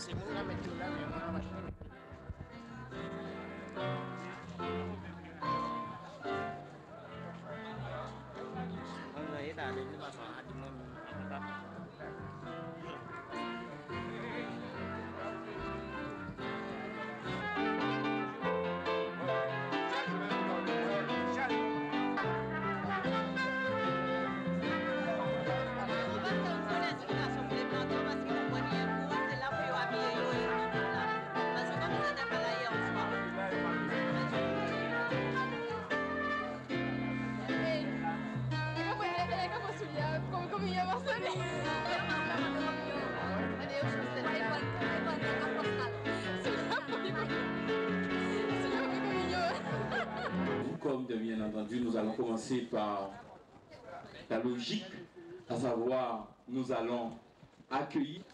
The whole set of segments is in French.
C'est moi qui mettre là, mais moi, machine. Người ta đến mà có hạt môn ta. Comme bien entendu, nous allons commencer par la logique, à savoir, nous allons accueillir.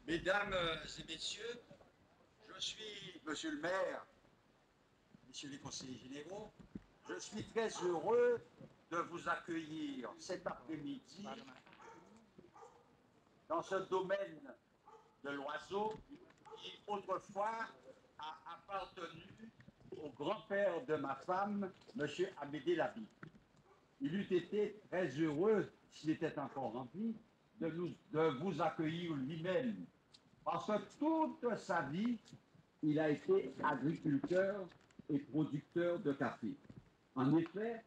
Mesdames et messieurs, je suis monsieur le maire, messieurs les conseillers généraux, je suis très heureux de vous accueillir cet après-midi dans ce domaine de l'oiseau qui autrefois a appartenu au grand-père de ma femme, monsieur Amédée Labi. Il eût été très heureux, s'il était encore en vie, de vous accueillir lui-même. Parce que toute sa vie, il a été agriculteur et producteur de café. En effet,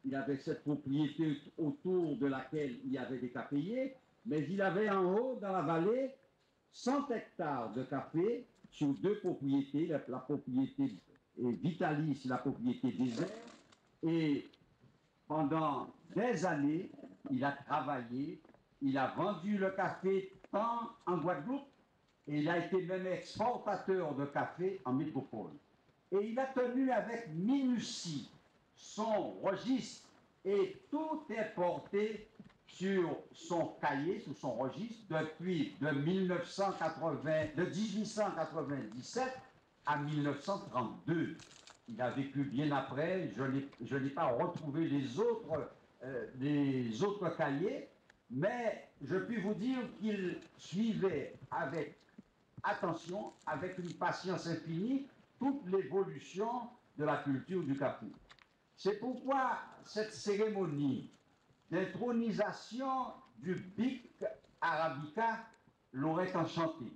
il avait cette propriété autour de laquelle il y avait des caféiers, mais il avait en haut, dans la vallée, 100 hectares de café sur deux propriétés, la propriété Vitalis, la propriété désert, et pendant des années, il a travaillé, il a vendu le café tant en Guadeloupe, et il a été même exportateur de café en métropole. Et il a tenu avec minutie son registre, et tout est porté sur son cahier, sur son registre, depuis de 1897 à 1932. Il a vécu bien après, je n'ai pas retrouvé les autres cahiers, mais je puis vous dire qu'il suivait avec attention, avec une patience infinie, toute l'évolution de la culture du café. C'est pourquoi cette cérémonie d'intronisation du Bic Arabica l'aurait enchanté.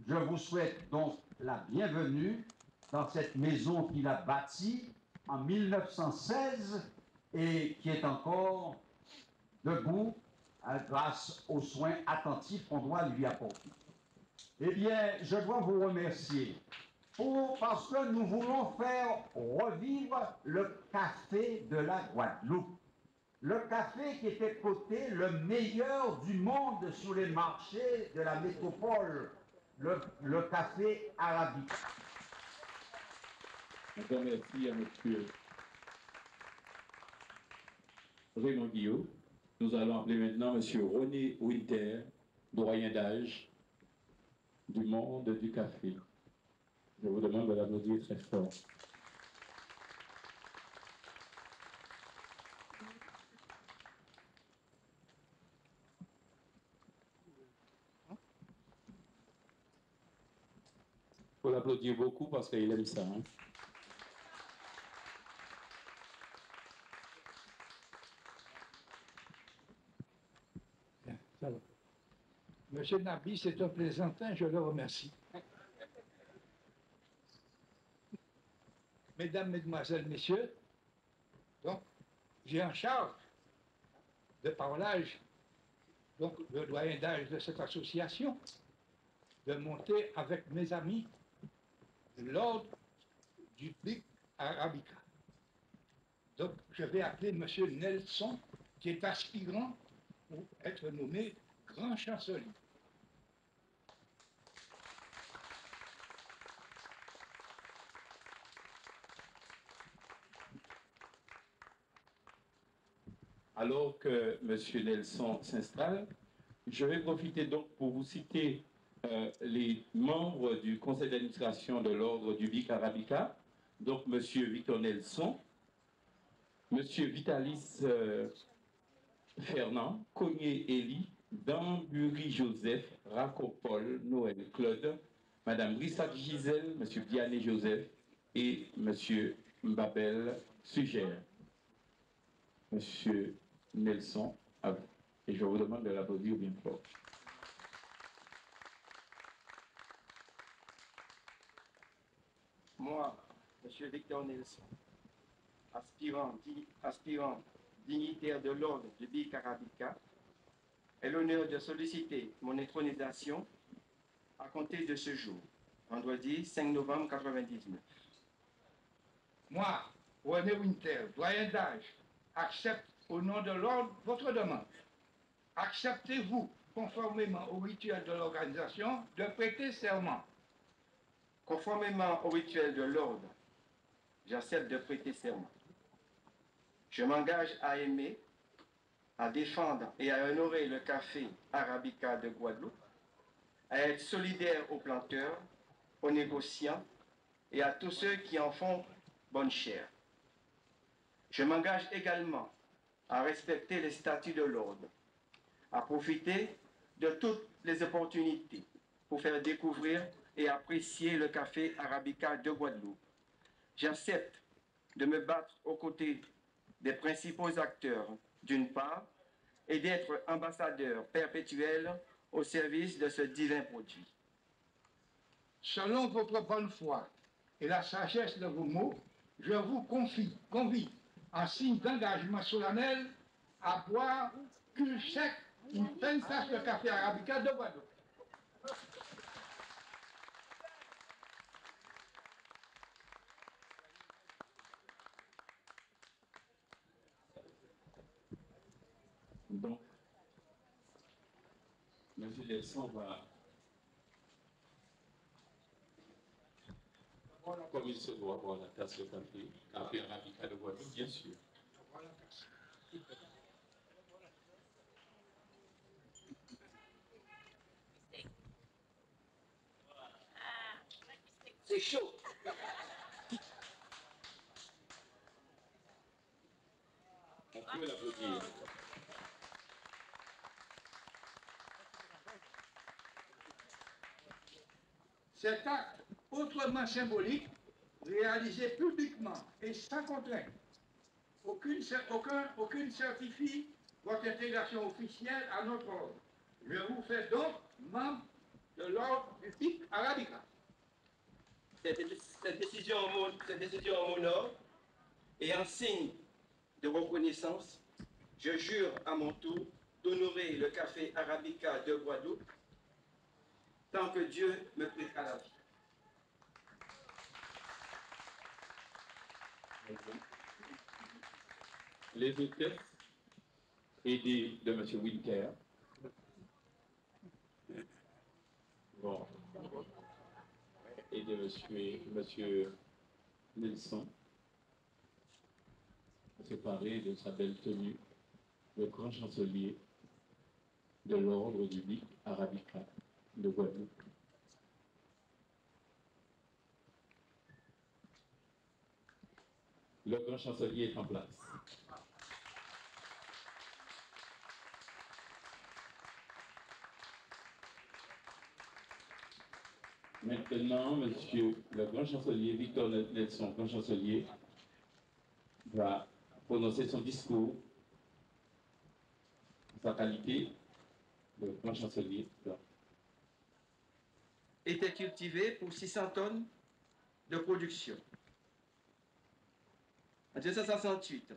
Je vous souhaite donc la bienvenue dans cette maison qu'il a bâtie en 1916 et qui est encore debout grâce aux soins attentifs qu'on doit lui apporter. Eh bien, je dois vous remercier parce que nous voulons faire revivre le café de la Guadeloupe. Le café qui était coté le meilleur du monde sur les marchés de la métropole, le café arabique. Encore merci à monsieur Raymond Guillaume. Nous allons appeler maintenant monsieur René Winter, doyen d'âge du monde du café. Je vous demande de l'applaudir très fort. Il faut l'applaudir beaucoup parce qu'il aime ça. Hein? Ça va. Monsieur Nabi, c'est un plaisantin, je le remercie. Mesdames, Mesdemoiselles, Messieurs, donc, j'ai en charge de parolage, donc le doyen d'âge de cette association, de monter avec mes amis l'ordre du Bic Arabica. Donc, je vais appeler monsieur Nelson, qui est aspirant pour être nommé grand chancelier. Alors que M. Nelson s'installe, je vais profiter donc pour vous citer les membres du conseil d'administration de l'ordre du Bic Arabica, donc M. Victor Nelson, Monsieur Vitalis Fernand, Cogné Élie, Dambury Joseph, Racopol Noël Claude, Madame Brissac Gisèle, Monsieur Vianney Joseph et Monsieur Mbabel Sugère. Monsieur Nelson, à vous. Et je vous demande de l'applaudir bien fort. Moi, Monsieur Victor Nelson, aspirant dignitaire de l'ordre du BIC Arabica, ai l'honneur de solliciter mon intronisation à compter de ce jour, vendredi 5 novembre 1999. Moi, René Winter, doyen d'âge, accepte au nom de l'ordre votre demande. Acceptez-vous, conformément au rituel de l'organisation, de prêter serment? Conformément au rituel de l'ordre, j'accepte de prêter serment. Je m'engage à aimer, à défendre et à honorer le café Arabica de Guadeloupe, à être solidaire aux planteurs, aux négociants et à tous ceux qui en font bonne chère. Je m'engage également à respecter les statuts de l'ordre, à profiter de toutes les opportunités pour faire découvrir et apprécier le café Arabica de Guadeloupe. J'accepte de me battre aux côtés des principaux acteurs, d'une part, et d'être ambassadeur perpétuel au service de ce divin produit. Selon votre bonne foi et la sagesse de vos mots, je vous convie, en signe d'engagement solennel, à boire cul sec une pleine tasse de café Arabica de Guadeloupe. Donc, M. Nelson va, comme il se doit, boire la tasse de café Arabica de Guadeloupe, bien sûr. C'est chaud. On peut l'applaudir. Cet acte autrement symbolique, réalisé publiquement et sans contrainte, aucune certifie votre intégration officielle à notre ordre. Je vous fais donc membre de l'ordre du BIC Arabica. Cette décision en mon ordre et en signe de reconnaissance, je jure à mon tour d'honorer le café Arabica de Guadeloupe tant que Dieu me prêtera la vie. Les hôtesses, aidées de M. Winter, bon, et de M. Nelson, séparé de sa belle tenue, le grand chancelier de l'ordre du BIC Arabica de Guadeloupe. Le grand chancelier est en place. Maintenant, monsieur le grand chancelier Victor Nelson, grand chancelier, va prononcer son discours en sa qualité de grand chancelier. Était cultivé pour 600 tonnes de production. En 1968,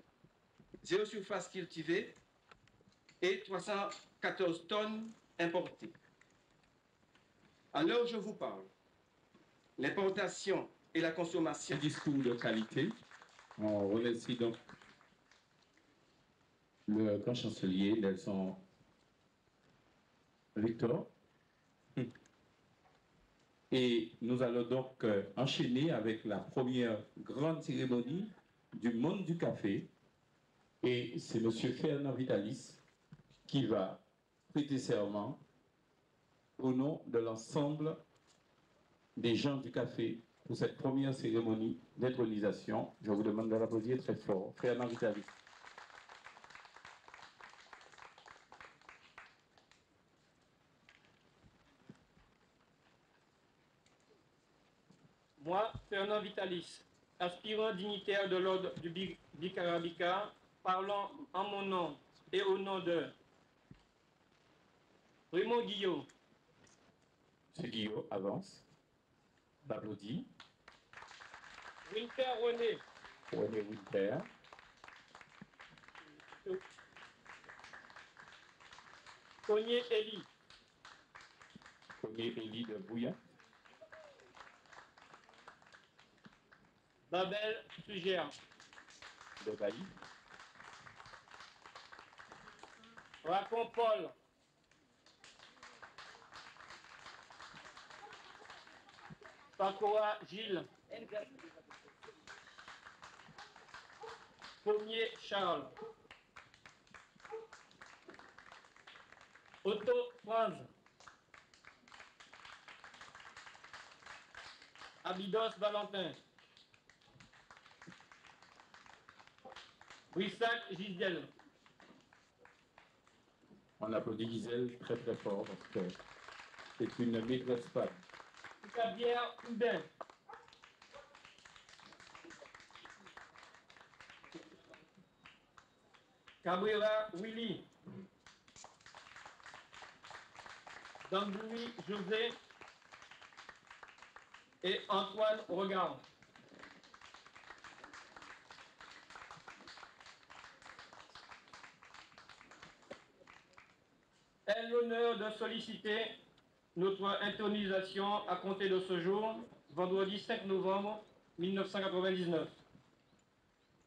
0 surface cultivée et 314 tonnes importées. À l'heure où je vous parle, l'importation et la consommation. Un discours de qualité. On remercie donc le grand chancelier Nelson Victor. Et nous allons donc enchaîner avec la première grande cérémonie du monde du café. Et c'est M. Fernand Vitalis qui va prêter serment au nom de l'ensemble des gens du café pour cette première cérémonie d'intronisation. Je vous demande de l'applaudir très fort. Frère Navitalis. Moi, Fernand Vitalis, aspirant dignitaire de l'ordre du Bicarabica, parlant en mon nom et au nom de Raymond Guillot. M. Guillot avance. L'applaudit. Winter René. René Winter. Cogné Elie. Cogné Elie de Bouillat. Babel Sugère. De Bailly. Racon Paul. Pacoa Gilles. Pommier Charles. Otto Franz. Abydos Valentin. Brissac Gisèle. On applaudit Gisèle très très fort parce que c'est une maîtresse femme. Cabière Hubin. Cabrera Willy. Damboui José et Antoine Regard. Ai l'honneur de solliciter notre intronisation à compter de ce jour, vendredi 5 novembre 1999.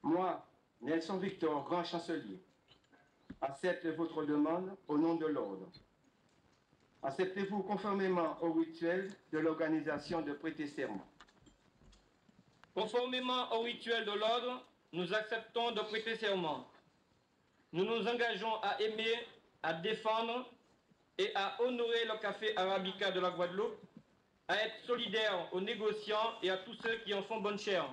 Moi, Nelson Victor, grand chancelier, accepte votre demande au nom de l'ordre. Acceptez-vous conformément au rituel de l'organisation de prêter serment? Conformément au rituel de l'ordre, nous acceptons de prêter serment. Nous nous engageons à aimer, à défendre et à honorer le café Arabica de la Guadeloupe, à être solidaires aux négociants et à tous ceux qui en font bonne chère.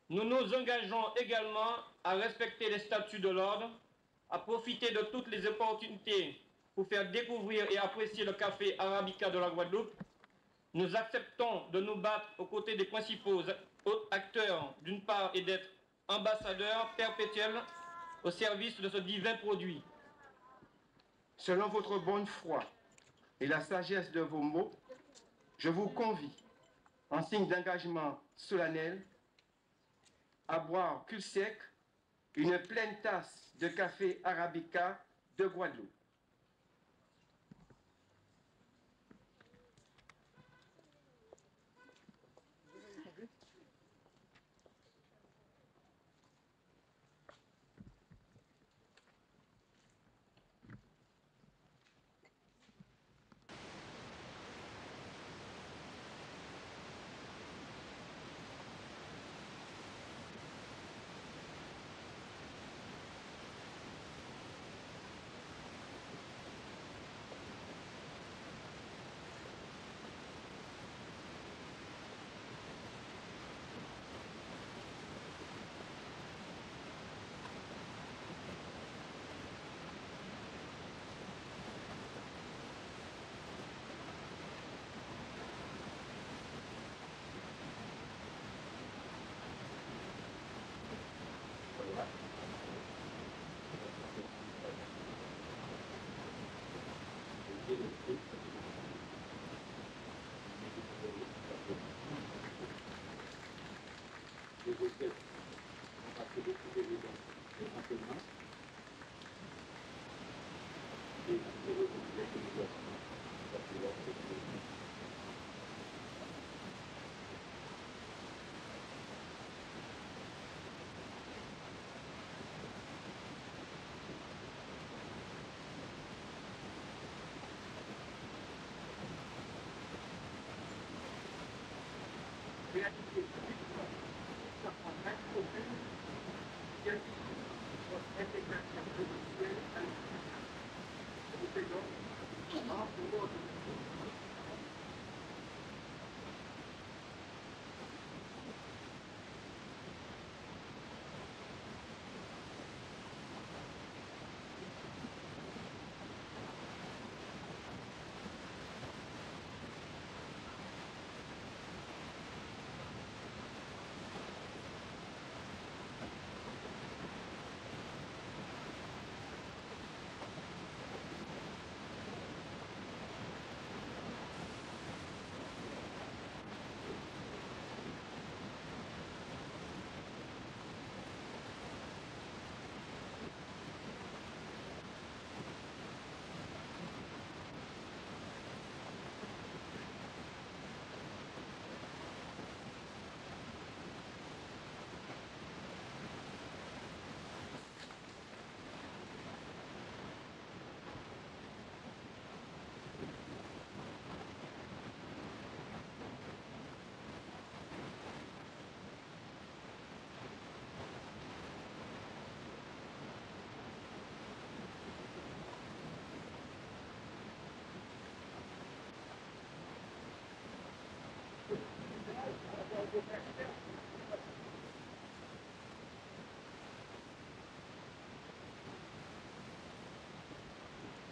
Nous nous engageons également à respecter les statuts de l'ordre, à profiter de toutes les opportunités pour faire découvrir et apprécier le café Arabica de la Guadeloupe. Nous acceptons de nous battre aux côtés des principaux acteurs d'une part et d'être ambassadeurs perpétuels au service de ce divin produit. Selon votre bonne foi et la sagesse de vos mots, je vous convie, en signe d'engagement solennel, à boire cul sec une pleine tasse de café Arabica de Guadeloupe.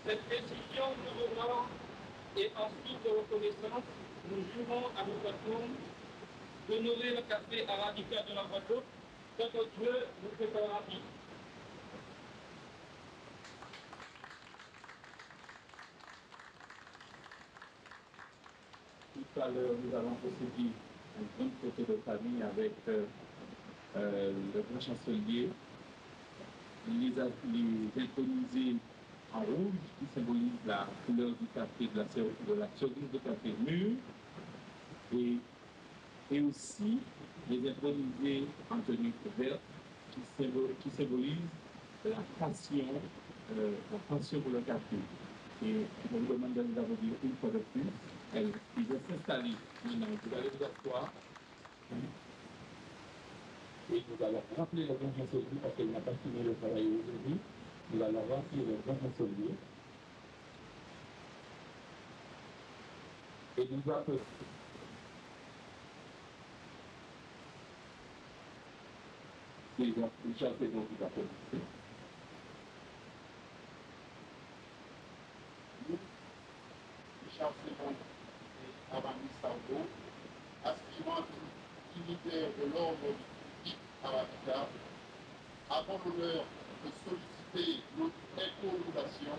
Cette décision nous honore et en signe de reconnaissance, nous jurons à notre tour d'honorer le café arabica de la Guadeloupe, que Dieu nous préparera vite. Tout à l'heure, nous allons procéder à une grande photo de famille avec le grand chancelier, les intronisés en rouge qui symbolisent la couleur du café, de la cerise de café mûr, et aussi les intronisés en tenue verte qui symbolisent la passion pour le café. Et je vous demande de nous applaudir une fois de plus. Ils vont s'installer maintenant. Vous allez vous asseoir. Et nous allons rappeler le grand chancelier parce qu'il n'a pas fini le travail aujourd'hui. Nous allons rappeler le grand chancelier. Et nous appelons. C'est donc Richard Pédon qui va commencer. Nous, Richard Pédon et Aramis Sardo, aspirants dignitaires de l'ordre du Arabica, avons l'honneur de solliciter notre incommodation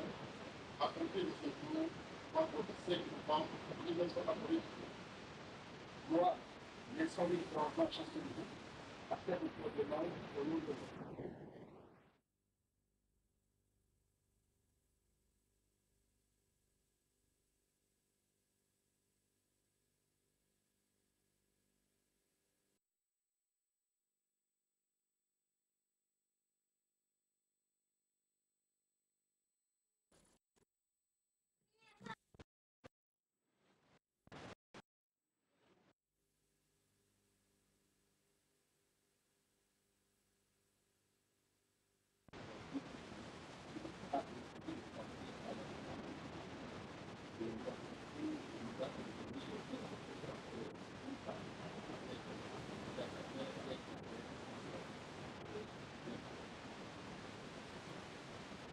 à compter de ce jour, vendredi 5 novembre 1988. Moi, Nelson Victor, chancelier, à faire notre demande au nom de l'État.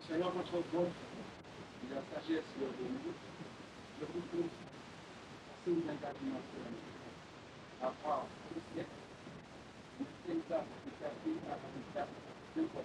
Seigneur, votre bonté et la sagesse de nous, je vous prie, passez aux engagements à part le siècle, le exemple de café à la table de quoi.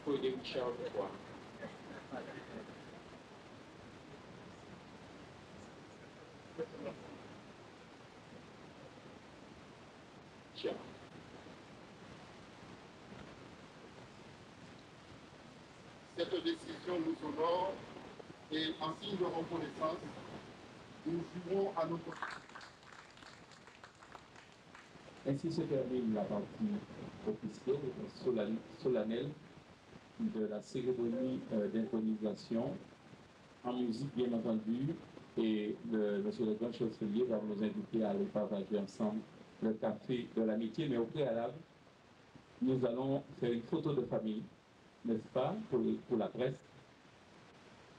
Pour aider Richard de voir. Cette décision nous honore et en signe de reconnaissance, nous jurons à notre... Ainsi se termine la partie officielle et solennelle de la cérémonie d'intronisation, en musique bien entendu, et monsieur le grand chancelier va nous inviter à aller partager ensemble le café de l'amitié, mais au préalable, nous allons faire une photo de famille, n'est-ce pas, pour la presse.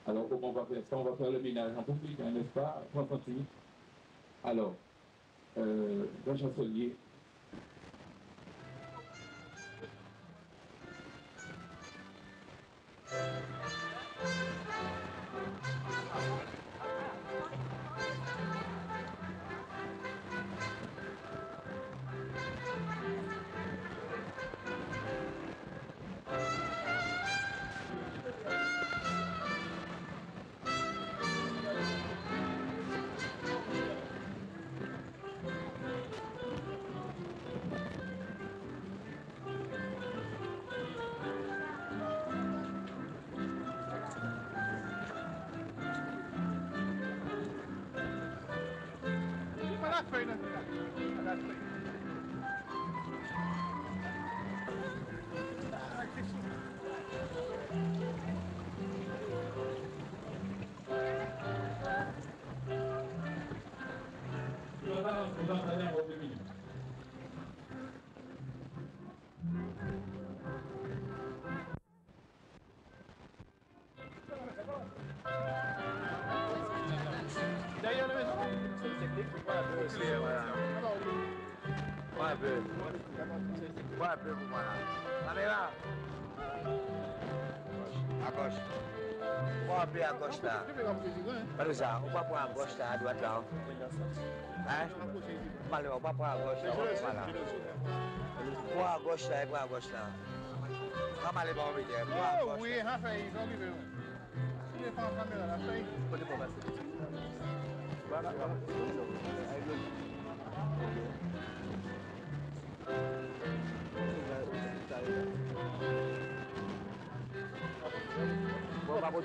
Alors comment on va faire ça? On va faire le ménage en public, hein, n'est-ce pas, Constantine? Alors, grand chancelier, Ouais, un peu. Ouais, un peu pour moi là. On est là. À gauche. Ouais, un peu à gauche là. Pas de ça, on va prendre à gauche là, à droite là. Hein? On va prendre à gauche là, on va prendre là. Prends à gauche là, prends à gauche là. On va aller voir vite, prends à gauche. Oui, on fait, ils ont vu. Il est pas en caméra là, fait. Voilà. Bon, bah, bon,